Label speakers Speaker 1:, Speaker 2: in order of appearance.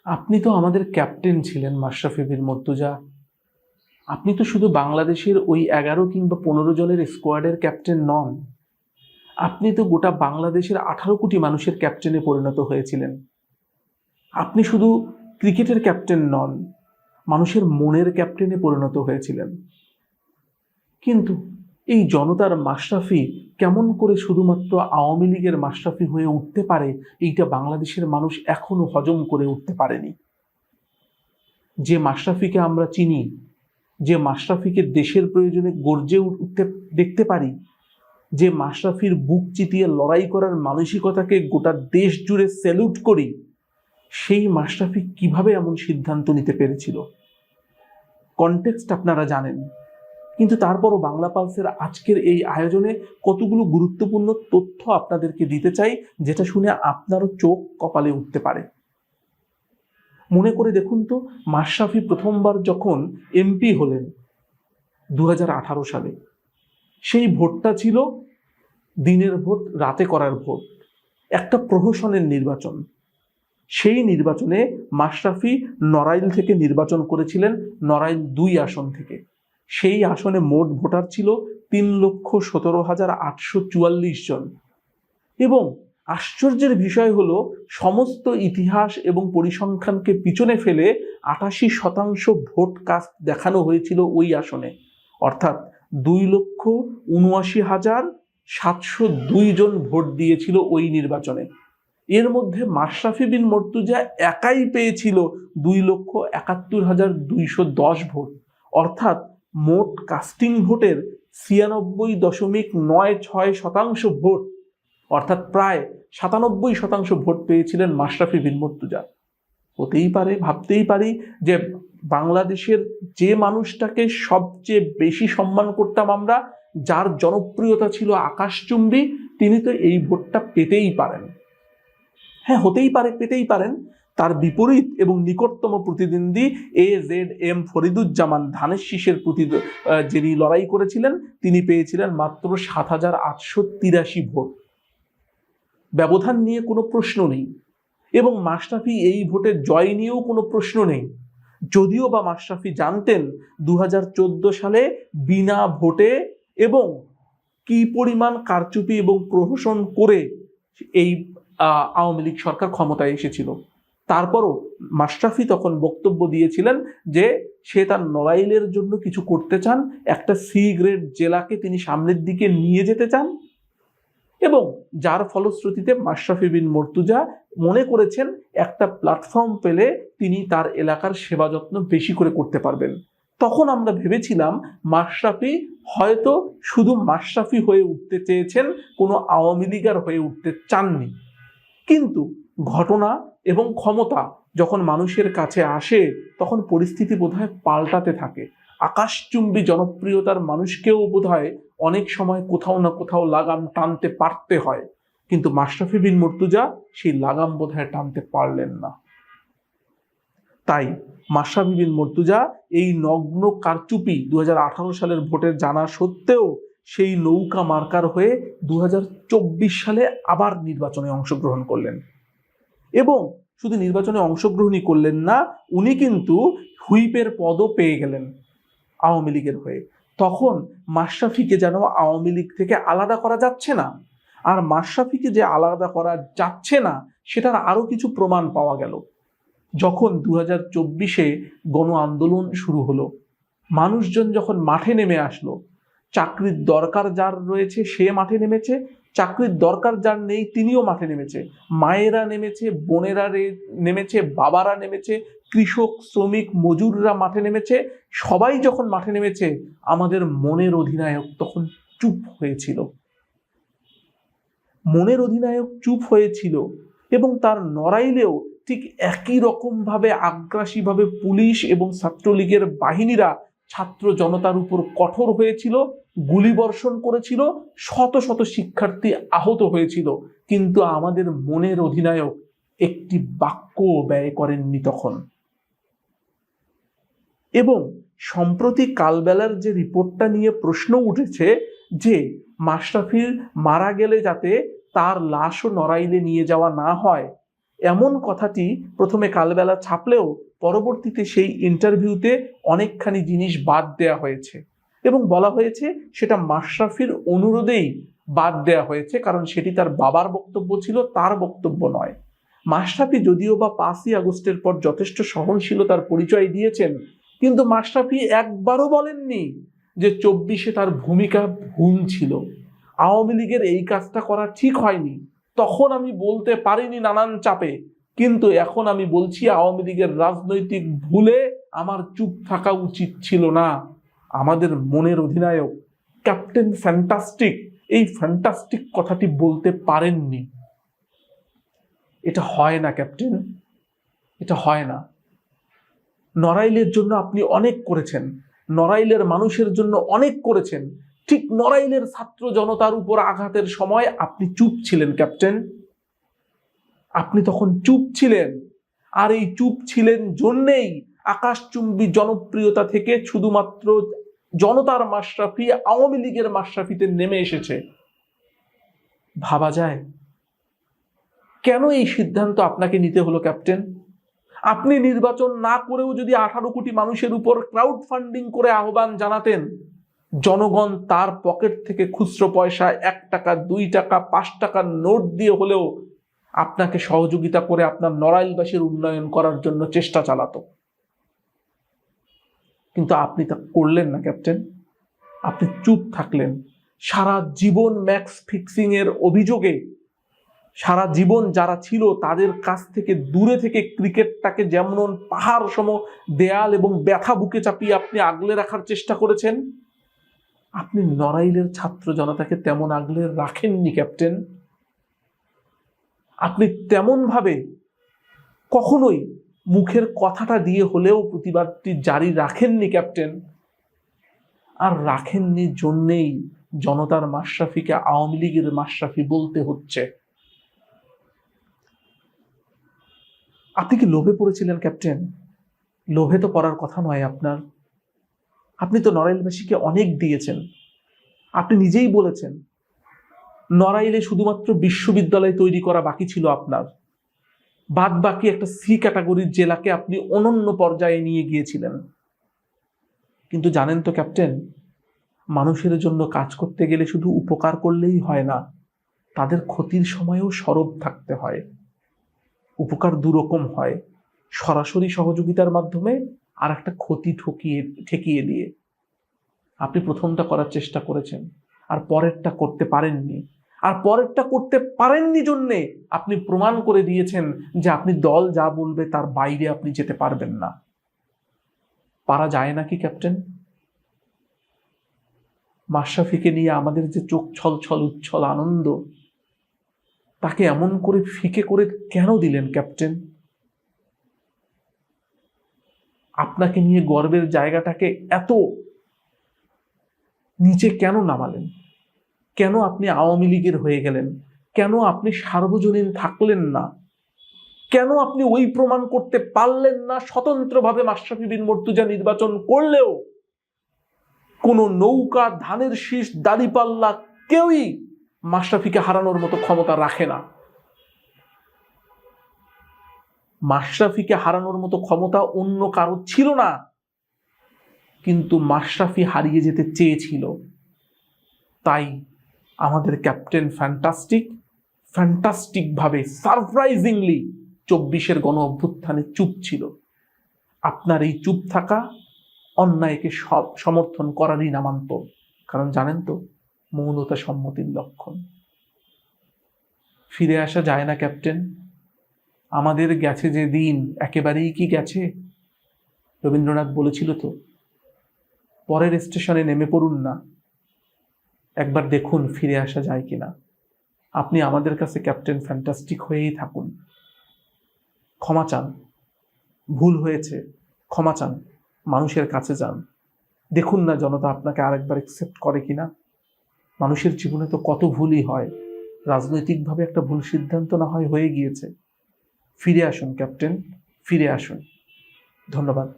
Speaker 1: আপনি তো আমাদের ক্যাপ্টেন ছিলেন মাশরাফি বিন মর্তুজা। আপনি তো শুধু বাংলাদেশের ওই 11 কিংবা 15 জনের স্কোয়াডের ক্যাপ্টেন নন। আপনি তো গোটা বাংলাদেশের 18 কোটি মানুষের ক্যাপ্টেনে পরিণত হয়েছিলেন। আপনি শুধু ক্রিকেটের ক্যাপ্টেন নন, মানুষের মনের ক্যাপ্টেনে পরিণত হয়েছিলেন। কিন্তু এই জনতার মাশরাফি কেমন করে শুধুমাত্র আওয়ামী লীগের মাশরাফি হয়ে উঠতে পারে, এইটা বাংলাদেশের মানুষ এখনো হজম করে উঠতে পারেনি। যে মাশরাফিকে আমরা চিনি, যে মাশরাফিকে দেশের প্রয়োজনে গর্জে উঠতে দেখতে পারি, যে মাশরাফির বুক চিতিয়ে লড়াই করার মানসিকতাকে গোটা দেশ জুড়ে স্যালুট করি, সেই মাশরাফি কিভাবে এমন সিদ্ধান্ত নিতে পেরেছিল? কনটেক্সট আপনারা জানেন, কিন্তু তারপরও বাংলা পালসের আজকের এই আয়োজনে কতগুলো গুরুত্বপূর্ণ তথ্য আপনাদেরকে দিতে চাই, যেটা শুনে আপনারও চোখ কপালে উঠতে পারে। মনে করে দেখুন তো, মাশরাফি প্রথমবার যখন এমপি হলেন 2018 সালে, সেই ভোটটা ছিল দিনের ভোট, রাতে করার ভোট, একটা প্রহসনের নির্বাচন। সেই নির্বাচনে মাশরাফি নড়াইল থেকে নির্বাচন করেছিলেন, নড়াইল 2 আসন থেকে। সেই আসনে মোট ভোটার ছিল 3,17,844 জন। এবং আশ্চর্যের বিষয় হলো, সমস্ত ইতিহাস এবং পরিসংখ্যানকে পিছনে ফেলে 88% ভোট কাস্ট দেখানো হয়েছিল ওই আসনে। অর্থাৎ 2,79,702 জন ভোট দিয়েছিল ওই নির্বাচনে। এর মধ্যে মাশরাফি বিন মর্তুজা একাই পেয়েছিল 2,71,210 ভোট। অর্থাৎ মোট কাস্টিং ভোটের 96.96% ভোট, অর্থাৎ প্রায় 97% ভোট পেয়েছিলেন মাশরাফি বিন মর্তুজা। হতেই পারে, ভাবতেই পারি যে বাংলাদেশের যে মানুষটাকে সবচেয়ে বেশি সম্মান করতাম আমরা, যার জনপ্রিয়তা ছিল আকাশচুম্বী, তিনি তো এই ভোটটা পেতেই পারেন। হ্যাঁ, হতেই পারে, পেতেই পারেন। তার বিপরীত এবং নিকটতম প্রতিদ্বন্দ্বী AZM ফরিদুজ্জামান ধানের শীষের যিনি লড়াই করেছিলেন, তিনি পেয়েছিলেন মাত্র 7,883 ভোট। ব্যবধান নিয়ে কোনো প্রশ্ন নেই, এবং মাশরাফি এই ভোটের জয় নিয়েও কোনো প্রশ্ন নেই। যদিও বা মাশরাফি জানতেন 2014 সালে বিনা ভোটে এবং কি পরিমাণ কারচুপি এবং প্রহসন করে এই আওয়ামী লীগ সরকার ক্ষমতায় এসেছিল, তারপরও মাশরাফি তখন বক্তব্য দিয়েছিলেন যে সে তার নড়াইলের জন্য কিছু করতে চান, একটা সি গ্রেড জেলাকে তিনি সামনের দিকে নিয়ে যেতে চান, এবং যার ফলশ্রুতিতে মাশরাফি বিন মর্তুজা মনে করেছেন একটা প্ল্যাটফর্ম পেলে তিনি তার এলাকার সেবা যত্ন বেশি করে করতে পারবেন। তখন আমরা ভেবেছিলাম মাশরাফি হয়তো শুধু মাশরাফি হয়ে উঠতে চেয়েছেন, কোনো আওয়ামী লীগার হয়ে উঠতে চাননি। কিন্তু ঘটনা এবং ক্ষমতা যখন মানুষের কাছে আসে, তখন পরিস্থিতি বোধহয় পাল্টাতে থাকে। আকাশচুম্বী জনপ্রিয়তার মানুষকেও বোধহয় অনেক সময় কোথাও না কোথাও লাগাম টানতে পারতে হয়, কিন্তু মাশরাফি বিন মর্তুজা সেই লাগাম বোধহয় টানতে পারলেন না। তাই মাশরাফি বিন মর্তুজা এই নগ্ন কারচুপি 2018 সালের ভোটের জানা সত্ত্বেও সেই নৌকা মার্কার হয়ে 2024 সালে আবার নির্বাচনে অংশগ্রহণ করলেন। এবং শুধু নির্বাচনে অংশগ্রহণই করলেন না, উনি কিন্তু হুইপের পদও পেয়ে গেলেন আওয়ামী লীগের হয়ে। তখন মাশরাফিকে যেন আওয়ামী লীগ থেকে আলাদা করা যাচ্ছে না। আর মাশরাফিকে যে আলাদা করা যাচ্ছে না, সেটার আরো কিছু প্রমাণ পাওয়া গেল যখন 2024-এ গণ আন্দোলন শুরু হলো। মানুষজন যখন মাঠে নেমে আসলো, চাকরির দরকার যার রয়েছে সে মাঠে নেমেছে, চাকরির দরকার যার নেই তিনিও মাঠে নেমেছে, মায়েরা নেমেছে, বোনেরা নেমেছে, বাবারা নেমেছে, কৃষক, শ্রমিক, মজুররা মাঠে নেমেছে। সবাই যখন মাঠে নেমেছে, আমাদের মনের অধিনায়ক তখন চুপ হয়েছিল। মনের অধিনায়ক চুপ হয়েছিল, এবং তার নড়াইলেও ঠিক একই রকম ভাবে আগ্রাসীভাবে পুলিশ এবং ছাত্রলীগের বাহিনীরা ছাত্র জনতার উপর কঠোর হয়েছিল, গুলিবর্ষণ করেছিল, শত শত শিক্ষার্থী আহত হয়েছিল। কিন্তু আমাদের মনের অধিনায়ক একটি বাক্য ব্যয় করেননি তখন। এবং সম্প্রতি কালবেলার যে রিপোর্টটা নিয়ে প্রশ্ন উঠেছে যে মাশরাফি মারা গেলে যাতে তার লাশও নড়াইলে নিয়ে যাওয়া না হয়, এমন কথাটি প্রথমে কালবেলা ছাপলেও পরবর্তীতে সেই ইন্টারভিউতে অনেকখানি জিনিস বাদ দেয়া হয়েছে এবং বলা হয়েছে সেটা মাশরাফির অনুরোধেই বাদ দেয়া হয়েছে, কারণ সেটি তার বাবার বক্তব্য ছিল, তার বক্তব্য নয়। মাশরাফি যদিও বা 5ই আগস্টের পর যথেষ্ট সহনশীলতার পরিচয় দিয়েছেন, কিন্তু মাশরাফি একবারও বলেননি যে 24-এ তার ভূমিকা ভুল ছিল, আওয়ামী লীগের এই কাজটা করা ঠিক হয়নি। তখন আমি বলতে পারিনি নানান চাপে, কিন্তু এখন আমি বলছি আওয়ামী লীগের রাজনৈতিক ভুলে আমার চুপ থাকা উচিত ছিল না। আমাদের মনের অধিনায়ক ক্যাপ্টেন ফ্যান্টাস্টিক এই ফ্যান্টাস্টিক কথাটি বলতে পারেননি। এটা হয় না ক্যাপ্টেন, এটা হয় না। নড়াইলের জন্য আপনি অনেক করেছেন, নড়াইলের মানুষের জন্য অনেক করেছেন। ঠিক নড়াইলের ছাত্র জনতার উপর আঘাতের সময় আপনি চুপ ছিলেন ক্যাপ্টেন, আপনি তখন চুপ ছিলেন। আর এই চুপ ছিলেন জন্যেই আকাশচুম্বী জনপ্রিয়তা থেকে শুধুমাত্র জনতার মাশরাফি আওয়ামী লীগের মাশরাফিতে নেমে এসেছে। ভাবা যায় কেন এই সিদ্ধান্ত আপনাকে নিতে হলো ক্যাপ্টেন? আপনি নির্বাচন না করেও যদি 18 কোটি মানুষের উপর ক্রাউড ফান্ডিং করে আহ্বান জানাতেন, জনগণ তার পকেট থেকে খুচরো পয়সা 1 টাকা 2 টাকা 5 টাকার নোট দিয়ে হলেও আপনাকে সহযোগিতা করে আপনার নড়াইলবাসীর উন্নয়ন করার জন্য চেষ্টা চালাতো। কিন্তু আপনি তা করলেন না ক্যাপ্টেন, আপনি চুপ থাকলেন। সারা জীবন ম্যাক্স ফিক্সিং এর অভিযোগে সারা জীবন যারা ছিল তাদের কাছ থেকে দূরে থেকে ক্রিকেটটাকে যেমন পাহাড় সম দেয়াল এবং ব্যথা বুকে চাপিয়ে আপনি আগলে রাখার চেষ্টা করেছেন, আপনি নড়াইলের ছাত্র জনতাকে তেমন আগলে রাখেননি ক্যাপ্টেন। আপনি তেমন ভাবে কখনোই মুখের কথাটা দিয়ে হলেও প্রতিবাদটি জারি রাখেননি ক্যাপ্টেন। আর রাখেননি জন্যেই জনতার মাশরাফিকে আওয়ামী লীগের মাশরাফি বলতে হচ্ছে। আপনি কি লোভে পড়েছিলেন ক্যাপ্টেন? লোভে তো পড়ার কথা নয় আপনার। আপনি তো নড়াইলবাসীকে অনেক দিয়েছেন। আপনি নিজেই বলেছেন নড়াইলে শুধুমাত্র বিশ্ববিদ্যালয় তৈরি করা বাকি ছিল আপনার, বাদ বাকি একটা সি ক্যাটাগরির জেলাকে আপনি অনন্য পর্যায়ে নিয়ে গিয়েছিলেন। কিন্তু জানেন তো ক্যাপ্টেন, মানুষের জন্য কাজ করতে গেলে শুধু উপকার করলেই হয় না, তাদের ক্ষতির সময়ও সরব থাকতে হয়। উপকার দুরকম হয়, সরাসরি সহযোগিতার মাধ্যমে আর একটা ক্ষতি ঠেকিয়ে দিয়ে। আপনি প্রথমটা করার চেষ্টা করেছেন আর পরেরটা করতে পারেননি। আর পরেরটা করতে পারেননি জন্যে আপনি প্রমাণ করে দিয়েছেন যে আপনি দল যা বলবে তার বাইরে আপনি যেতে পারবেন না। পারা যায় নাকি ক্যাপ্টেন? মাশরাফিকে নিয়ে আমাদের যে চোখ ছলছল উচ্ছল আনন্দ, তাকে এমন করে ফিকে করে কেন দিলেন ক্যাপ্টেন? আপনাকে নিয়ে গর্বের জায়গাটাকে এত নিচে কেন নামালেন? কেন আপনি আওয়ামী লীগের হয়ে গেলেন? কেন আপনি সার্বজনীন থাকলেন না? কেন আপনি ওই প্রমাণ করতে পারলেন না স্বতন্ত্রভাবে মাশরাফি বিন মুর্তজা নির্বাচন করলেও কোন নৌকা, ধানের শীষ, দাড়িপাল্লা কেউই মাশরাফিকে হারানোর মতো ক্ষমতা রাখে না। মাশরাফিকে হারানোর মতো ক্ষমতা অন্য কারো ছিল না, কিন্তু মাশরাফি হারিয়ে যেতে চেয়েছিল। তাই আমাদের ক্যাপ্টেন ফ্যান্টাস্টিক ভাবে সারপ্রাইজিংলি 24-এর গণ অভ্যুত্থানে চুপ ছিল। আপনার এই চুপ থাকা অন্যায়কে সমর্থন করারই নামান্তর। কারণ জানেন তো, মৌনতা সম্মতির লক্ষণ। ফিরে আসা যায় না ক্যাপ্টেন। আমাদের গেছে যে দিন একেবারেই কি গেছে? রবীন্দ্রনাথ বলেছিল তো, পরের স্টেশনে নেমে পড়ুন না, একবার দেখুন ফিরে আসা যায় কিনা। আপনি আমাদের কাছে ক্যাপ্টেন ফ্যান্টাস্টিক হয়েই থাকুন। ক্ষমা চান, ভুল হয়েছে, ক্ষমা চান, মানুষের কাছে যান, দেখুন না জনতা আপনাকে আরেকবার অ্যাকসেপ্ট করে কিনা। মানুষের জীবনে তো কত ভুলই হয়, রাজনৈতিকভাবে একটা ভুল সিদ্ধান্ত না হয় হয়ে গিয়েছে। ফিরে আসুন ক্যাপ্টেন, ফিরে আসুন। ধন্যবাদ।